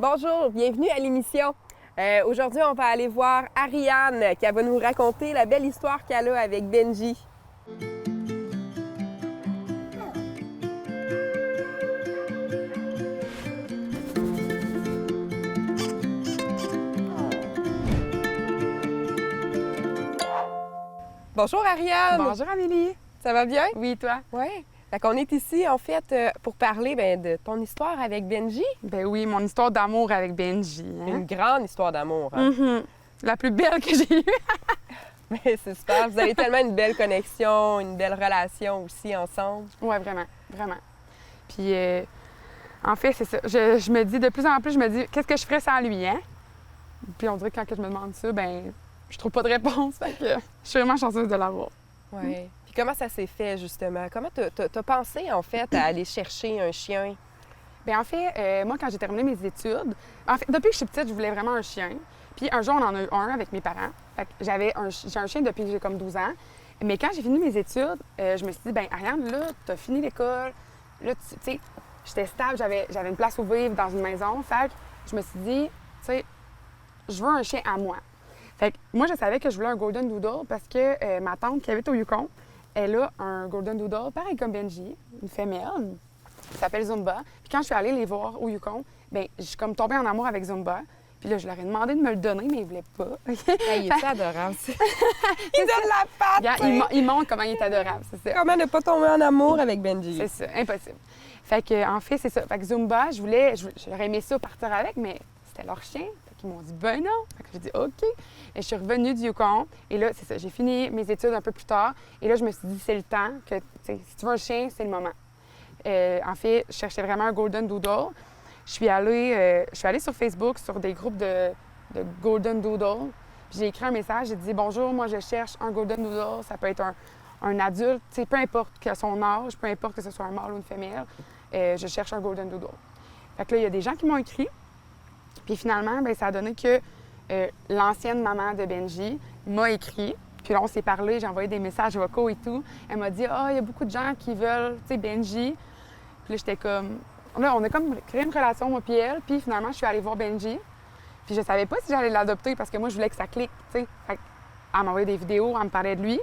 Bonjour, bienvenue à l'émission. Aujourd'hui, on va aller voir Ariane qui va nous raconter la belle histoire qu'elle a avec Benji. Bonjour Ariane! Bonjour Amélie! Ça va bien? Oui, toi? Oui. Fait qu'on est ici, en fait, pour parler de ton histoire avec Benji. Ben oui, mon histoire d'amour avec Benji. Une grande histoire d'amour. Hein? Mm-hmm. La plus belle que j'ai eue. Mais c'est super. Vous avez tellement une belle connexion, une belle relation aussi ensemble. Oui, vraiment, vraiment. Puis, en fait, c'est ça. Je me dis, de plus en plus, je me dis, qu'est-ce que je ferais sans lui, hein? Puis on dirait que quand je me demande ça, ben je trouve pas de réponse. Fait que je suis vraiment chanceuse de l'avoir. Oui. Puis comment ça s'est fait, justement? Comment t'as pensé, en fait, à aller chercher un chien? Bien, en fait, moi, quand j'ai terminé mes études, en fait, depuis que je suis petite, je voulais vraiment un chien. Puis un jour, on en a eu un avec mes parents. Fait que j'ai un chien depuis que j'ai comme 12 ans. Mais quand j'ai fini mes études, je me suis dit, bien, Ariane, là, t'as fini l'école. Là, tu sais, j'étais stable, j'avais une place où vivre dans une maison. Fait que je me suis dit, tu sais, je veux un chien à moi. Fait que moi, je savais que je voulais un Golden Doodle parce que ma tante qui habite au Yukon, elle a un Golden Doodle, pareil comme Benji, une femelle, qui s'appelle Zumba. Puis quand je suis allée les voir au Yukon, bien, je suis comme tombée en amour avec Zumba. Puis là, je leur ai demandé de me le donner, mais ils ne voulaient pas. Hey, il est adorable, ça. Il donne la patte! Il montre comment il est adorable, c'est ça. Comment ne pas tomber en amour avec Benji? C'est ça, impossible. Fait que, en fait, c'est ça. Fait que Zumba, j'aurais aimé ça partir avec, mais c'était leur chien. Fait qu'ils m'ont dit, ben non. Fait que j'ai dit, OK. Et je suis revenue du Yukon. Et là, c'est ça, j'ai fini mes études un peu plus tard. Et là, je me suis dit, c'est le temps que, si tu veux un chien, c'est le moment. En fait, je cherchais vraiment un Golden Doodle. Je suis allée sur Facebook, sur des groupes de Golden Doodle. Puis j'ai écrit un message, j'ai dit, bonjour, moi, je cherche un Golden Doodle. Ça peut être un adulte, peu importe que son âge, peu importe que ce soit un mâle ou une femelle. Je cherche un Golden Doodle. Fait que là, il y a des gens qui m'ont écrit. Puis finalement, bien, ça a donné que l'ancienne maman de Benji m'a écrit. Puis là, on s'est parlé, j'ai envoyé des messages vocaux et tout. Elle m'a dit, il y a beaucoup de gens qui veulent, tu sais, Benji. Puis là, j'étais comme... Là, on a comme créé une relation, moi puis elle. Puis finalement, je suis allée voir Benji. Puis je savais pas si j'allais l'adopter parce que moi, je voulais que ça clique, tu sais. Fait qu'elle m'envoyait des vidéos, elle me parlait de lui.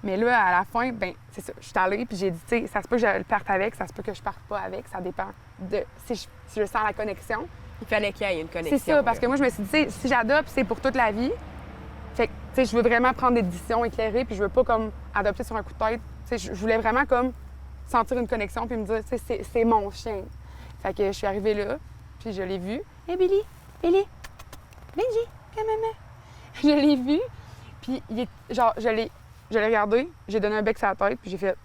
Mais là, à la fin, bien, c'est ça. Je suis allée, puis j'ai dit, tu sais, ça se peut que je le parte avec, ça se peut que je parte pas avec. Ça dépend de si je sens la connexion. Il fallait qu'il y ait une connexion. C'est ça, parce que moi, je me suis dit, tu sais, si j'adopte, c'est pour toute la vie. Fait que, tu sais, je veux vraiment prendre des décisions éclairées, puis je veux pas comme adopter sur un coup de tête. Tu sais, je voulais vraiment comme sentir une connexion, puis me dire, tu sais, c'est mon chien. Fait que je suis arrivée là, puis je l'ai vu. Hey, Billy, Benji, viens, maman. Je l'ai vu, puis je l'ai regardé, j'ai donné un bec sur la tête, puis j'ai fait,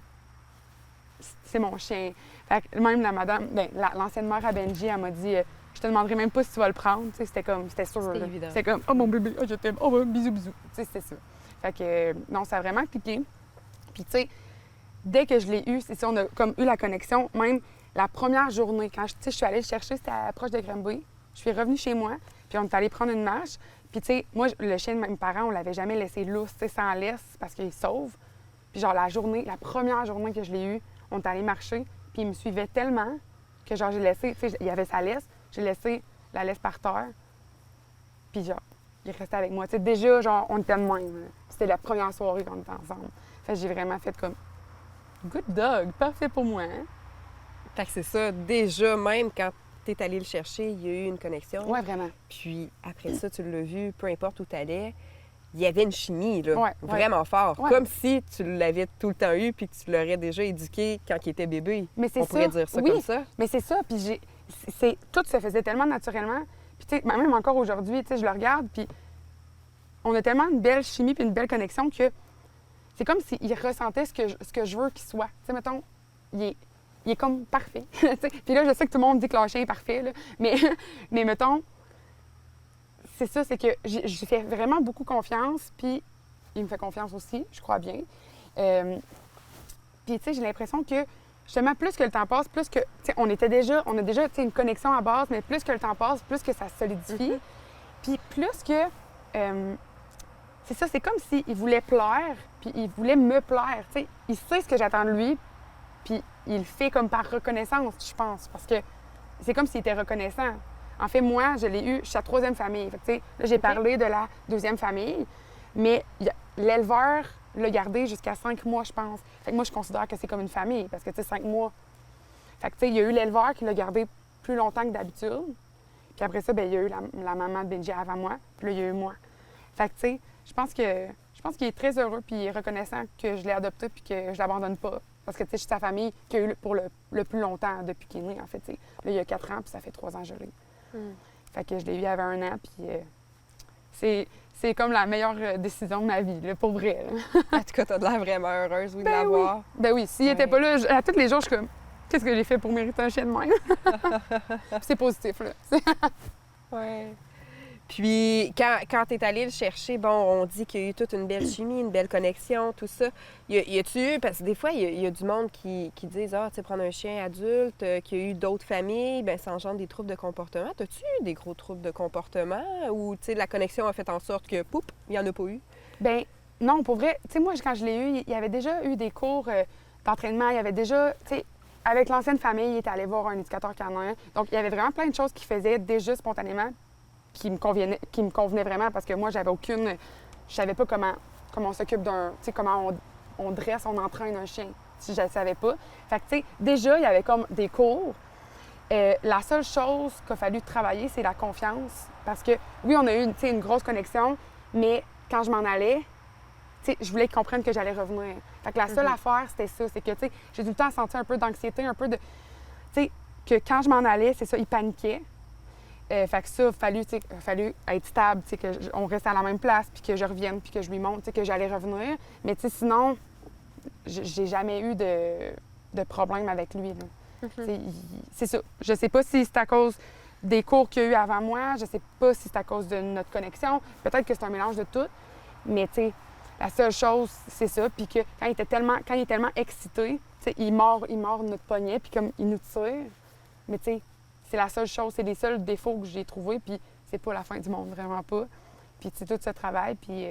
c'est mon chien. Fait que même la madame, l'ancienne mère à Benji, elle m'a dit, je te demanderai même pas si tu vas le prendre. Tu sais, c'était sûr. C'était évident. C'était comme, oh mon bébé, oh, je t'aime, oh bisous, bisous. Tu sais, c'était ça. Fait que, non, ça a vraiment cliqué. Puis, tu sais, dès que je l'ai eu, c'est ça, on a comme eu la connexion. Même la première journée, quand je suis allée le chercher, c'était proche de Granby. Je suis revenue chez moi, puis on est allé prendre une marche. Puis, tu sais, moi, le chien de mes parents, on l'avait jamais laissé lousse, tu sais, sans laisse, parce qu'il sauve. Puis, genre, la première journée que je l'ai eu, on est allé marcher, puis il me suivait tellement que, genre, j'ai laissé, tu sais, il y avait sa laisse, j'ai laissé la laisse par terre, puis, genre, il restait avec moi. Tu sais, déjà, genre, on était de même. C'était la première soirée qu'on était ensemble. Fait que j'ai vraiment fait comme, good dog, parfait pour moi, hein? Fait que c'est ça, déjà, même quand t'es allé le chercher, il y a eu une connexion. Oui, vraiment. Puis après ça, tu l'as vu, peu importe où t'allais, il y avait une chimie, là, Ouais, vraiment fort. Ouais. Comme si tu l'avais tout le temps eu puis que tu l'aurais déjà éduqué quand il était bébé. Mais c'est On pourrait dire ça oui, comme ça. Mais c'est ça, puis tout se faisait tellement naturellement. Puis tu sais, même encore aujourd'hui, tu sais, je le regarde, puis on a tellement une belle chimie puis une belle connexion que c'est comme s'il ressentait ce que je veux qu'il soit. Tu sais, mettons, il est comme parfait. Puis là, je sais que tout le monde dit que leur chien est parfait, là, mais mettons, c'est ça, c'est que j'ai fait vraiment beaucoup confiance, puis il me fait confiance aussi, je crois bien. Puis, tu sais, j'ai l'impression que, justement, plus que le temps passe, plus que, tu sais, on a déjà, tu sais, une connexion à base, mais plus que le temps passe, plus que ça se solidifie. Puis plus que, c'est ça, c'est comme s'il voulait plaire, puis il voulait me plaire, tu sais. Il sait ce que j'attends de lui, puis il le fait comme par reconnaissance, je pense, parce que c'est comme s'il était reconnaissant. En fait, moi, je l'ai eu, je suis la troisième famille. Fait que, tu sais, là, j'ai parlé de la deuxième famille, mais l'éleveur l'a gardé jusqu'à 5 mois, je pense. Fait que moi, je considère que c'est comme une famille, parce que, tu sais, 5 mois. Fait que, tu sais, il y a eu l'éleveur qui l'a gardé plus longtemps que d'habitude. Puis après ça, bien, il y a eu la maman de Benji avant moi, puis là, il y a eu moi. Fait que, tu sais, je pense qu'il est très heureux puis reconnaissant que je l'ai adopté puis que je l'abandonne pas. Parce que, tu sais, je suis sa famille qui a eu pour le plus longtemps depuis qu'il est né, en fait, tu sais. Là, il y a 4 ans, puis ça fait 3 ans que je l'ai. Fait que je l'ai eu il y avait 1 an, puis c'est comme la meilleure décision de ma vie, là, pour vrai. Là. En tout cas, t'as de l'air vraiment heureuse, oui, de Ben l'avoir. oui. Ben oui, s'il n'était pas là, à tous les jours, je suis comme, qu'est-ce que j'ai fait pour mériter un chien de même? Puis c'est positif, là. Oui. Puis, quand tu es allé le chercher, bon, on dit qu'il y a eu toute une belle chimie, une belle connexion, tout ça. Y a-tu eu, parce que des fois, il y a du monde qui disent, ah, tu sais, prendre un chien adulte, qu'il y a eu d'autres familles, bien, ça engendre des troubles de comportement. As-tu eu des gros troubles de comportement ou, tu sais, la connexion a fait en sorte que, poup, il n'y en a pas eu? Bien, non, pour vrai, tu sais, moi, quand je l'ai eu, il y avait déjà eu des cours d'entraînement. Il y avait déjà, tu sais, avec l'ancienne famille, il était allé voir un éducateur canin. Donc, il y avait vraiment plein de choses qu'il faisait déjà spontanément qui me convenaient vraiment parce que moi, j'avais aucune... Je savais pas comment on s'occupe d'un... Tu sais, comment on dresse, on entraîne un chien, si je ne savais pas. Fait que, tu sais, déjà, il y avait comme des cours. La seule chose qu'il a fallu travailler, c'est la confiance. Parce que, oui, on a eu une grosse connexion, mais quand je m'en allais, tu sais, je voulais qu'ils comprennent que j'allais revenir. Fait que la seule affaire, c'était ça. C'est que, tu sais, j'ai tout le temps senti un peu d'anxiété, un peu de... Tu sais, que quand je m'en allais, c'est ça, ils paniquaient. Fait que ça, il a fallu être stable, qu'on reste à la même place, puis que je revienne, puis que je lui montre que j'allais revenir. Mais sinon, j'ai jamais eu de problème avec lui. C'est ça. Je sais pas si c'est à cause des cours qu'il y a eu avant moi, je sais pas si c'est à cause de notre connexion. Peut-être que c'est un mélange de tout. Mais la seule chose, c'est ça. Puis que quand il est tellement excité, il mord notre poignet, puis comme il nous tire. Mais c'est la seule chose, c'est les seuls défauts que j'ai trouvés, puis c'est pas la fin du monde, vraiment pas. Puis tout ce travail, puis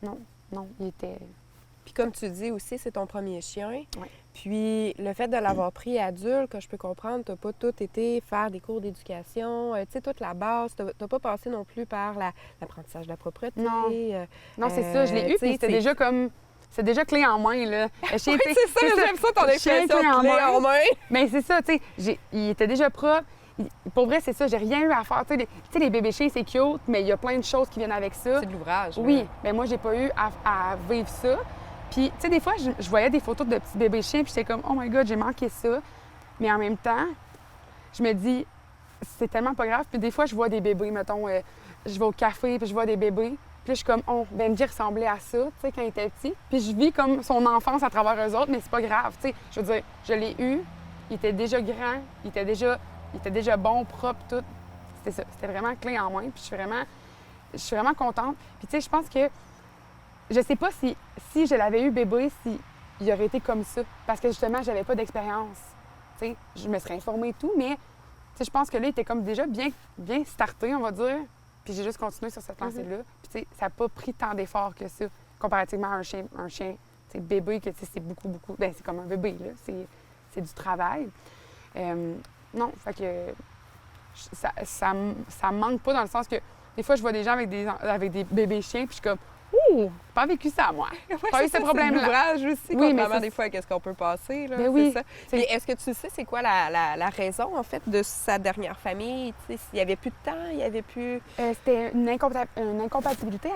non, il était... Puis comme tu dis aussi, c'est ton premier chien. Oui. Puis le fait de l'avoir pris adulte, que je peux comprendre, t'as pas tout été faire des cours d'éducation, tu sais, toute la base, t'as pas passé non plus par l'apprentissage de la propreté. Non, c'est ça, je l'ai eu, puis c'était déjà comme... C'est déjà clé en main, là. Oui, c'est ça, j'aime ça ton expression, clé en main. Bien, c'est ça, tu sais, il était déjà propre. Pour vrai, c'est ça, j'ai rien eu à faire. Tu sais, les bébés chiens, c'est cute, mais il y a plein de choses qui viennent avec ça. C'est de l'ouvrage. Oui, mais moi, j'ai pas eu à vivre ça. Puis, tu sais, des fois, je voyais des photos de petits bébés chiens, puis j'étais comme, oh my God, j'ai manqué ça. Mais en même temps, je me dis, c'est tellement pas grave. Puis des fois, je vois des bébés, mettons, je vais au café, puis je vois des bébés. Puis là, je suis comme, oh, Benji ressemblait à ça, tu sais, quand il était petit. Puis je vis comme son enfance à travers eux autres, mais c'est pas grave, tu sais. Je veux dire, je l'ai eu, il était déjà grand, il était déjà bon, propre, tout. C'était ça, c'était vraiment clé en main. Puis je suis vraiment contente. Puis tu sais, je pense que, je sais pas si je l'avais eu bébé, il aurait été comme ça. Parce que justement, j'avais pas d'expérience. Tu sais, je me serais informée et tout, mais tu sais, je pense que là, il était comme déjà bien starté, on va dire. Puis j'ai juste continué sur cette lancée-là. Puis tu sais, ça n'a pas pris tant d'efforts que ça, comparativement à un chien, tu sais, bébé, que c'est beaucoup. Bien, c'est comme un bébé, là. C'est du travail. Non, fait que ça me manque pas dans le sens que des fois, je vois des gens avec des bébés chiens, puis je suis comme, ouh, pas vécu ça, moi. Pas eu ce problème-là. C'est l'ouvrage aussi, oui, mais des fois, qu'est-ce qu'on peut passer, là, mais oui, c'est ça. Puis est-ce que tu sais c'est quoi la raison, en fait, de sa dernière famille? Tu sais, s'il n'y avait plus de temps, il n'y avait plus... C'était une incompatibilité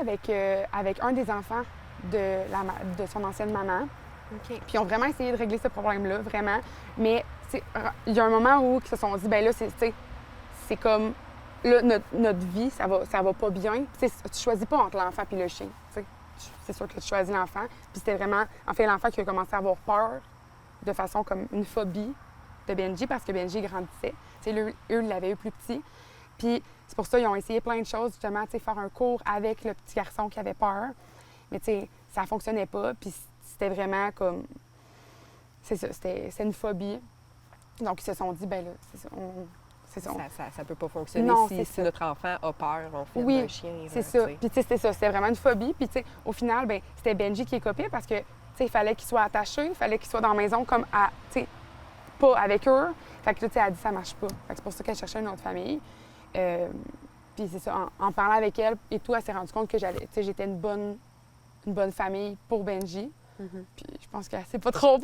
avec un des enfants de son ancienne maman. OK. Puis ils ont vraiment essayé de régler ce problème-là, vraiment. Mais il y a un moment où ils se sont dit, bien là, c'est comme... Là, notre vie, ça va pas bien. Tu choisis pas entre l'enfant et le chien. T'sais. C'est sûr que tu choisis l'enfant. Puis c'était vraiment, en fait, l'enfant qui a commencé à avoir peur de façon comme une phobie de Benji parce que Benji grandissait. Eux, ils l'avaient eu plus petit. Puis c'est pour ça qu'ils ont essayé plein de choses, justement, faire un cours avec le petit garçon qui avait peur. Mais ça fonctionnait pas. Puis c'était vraiment comme... C'est ça, c'était une phobie. Donc ils se sont dit, ben là, c'est ça, ça peut pas fonctionner non, si notre enfant a peur, en fait, oui, d'un chien. C'est ça. Puis c'était ça, c'était vraiment une phobie. Puis au final, ben c'était Benji qui est copié parce que il fallait qu'il soit attaché, il fallait qu'il soit dans la maison comme pas avec eux. Fait que là, tu sais, elle a dit ça marche pas. Fait que c'est pour ça qu'elle cherchait une autre famille. Puis c'est ça, en parlant avec elle et tout, elle s'est rendue compte que j'étais une bonne famille pour Benji. Puis je pense qu'elle sait pas trop.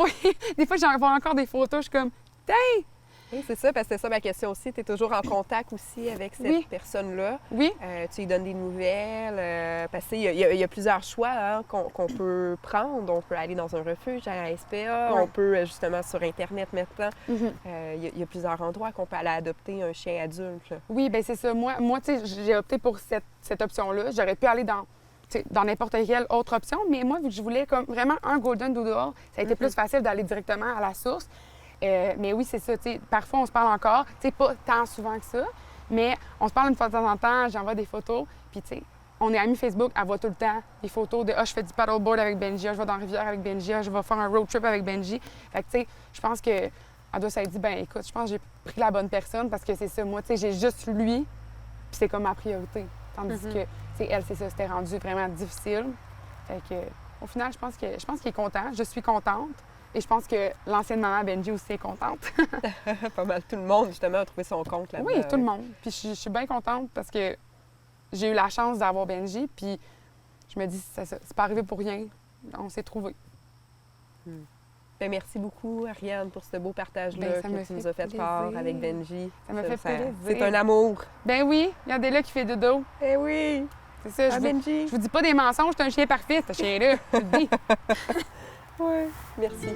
Des fois, j'en vois encore des photos, je suis comme, dang! Oui, c'est ça, parce que c'est ça ma question aussi. Tu es toujours en contact aussi avec cette personne-là. Oui. Tu lui donnes des nouvelles. Parce qu'il y a plusieurs choix hein, qu'on peut prendre. On peut aller dans un refuge à la SPA. On peut, justement, sur Internet maintenant, il y a plusieurs endroits qu'on peut aller adopter un chien adulte. Là. Oui, bien c'est ça. Moi tu sais, j'ai opté pour cette option-là. J'aurais pu aller dans n'importe quelle autre option, mais moi, vu que je voulais comme vraiment un Golden Doodle, ça a été plus facile d'aller directement à la source. Mais oui, c'est ça, tu sais, parfois on se parle encore, tu sais, pas tant souvent que ça, mais on se parle une fois de temps en temps, j'envoie des photos, puis tu sais, on est amis Facebook, elle voit tout le temps des photos de « Ah, je fais du paddleboard avec Benji, je vais dans la rivière avec Benji, je vais faire un road trip avec Benji ». Fait que tu sais, je pense qu'elle doit s'être dit « Ben écoute, je pense que j'ai pris la bonne personne parce que c'est ça, moi, tu sais, j'ai juste lui, puis c'est comme ma priorité. » Tandis que, tu sais, elle, c'est ça, c'était rendu vraiment difficile. Fait que, au final, je pense qu'il est content, je suis contente. Et je pense que l'ancienne maman Benji aussi est contente. Pas mal tout le monde, justement, a trouvé son compte là-dedans. Oui, tout le monde. Puis je suis bien contente parce que j'ai eu la chance d'avoir Benji. Puis je me dis, c'est pas arrivé pour rien. On s'est trouvés. Bien, merci beaucoup, Ariane, pour ce beau partage-là Ben, que tu nous as fait part avec Benji. Ça me fait plaisir. C'est un amour. Ben oui, regardez-là qui fait dodo. Eh oui! C'est ça, Benji! Je vous dis pas des mensonges, c'est un chien parfait, ce chien-là. Je te le dis. Oui, merci.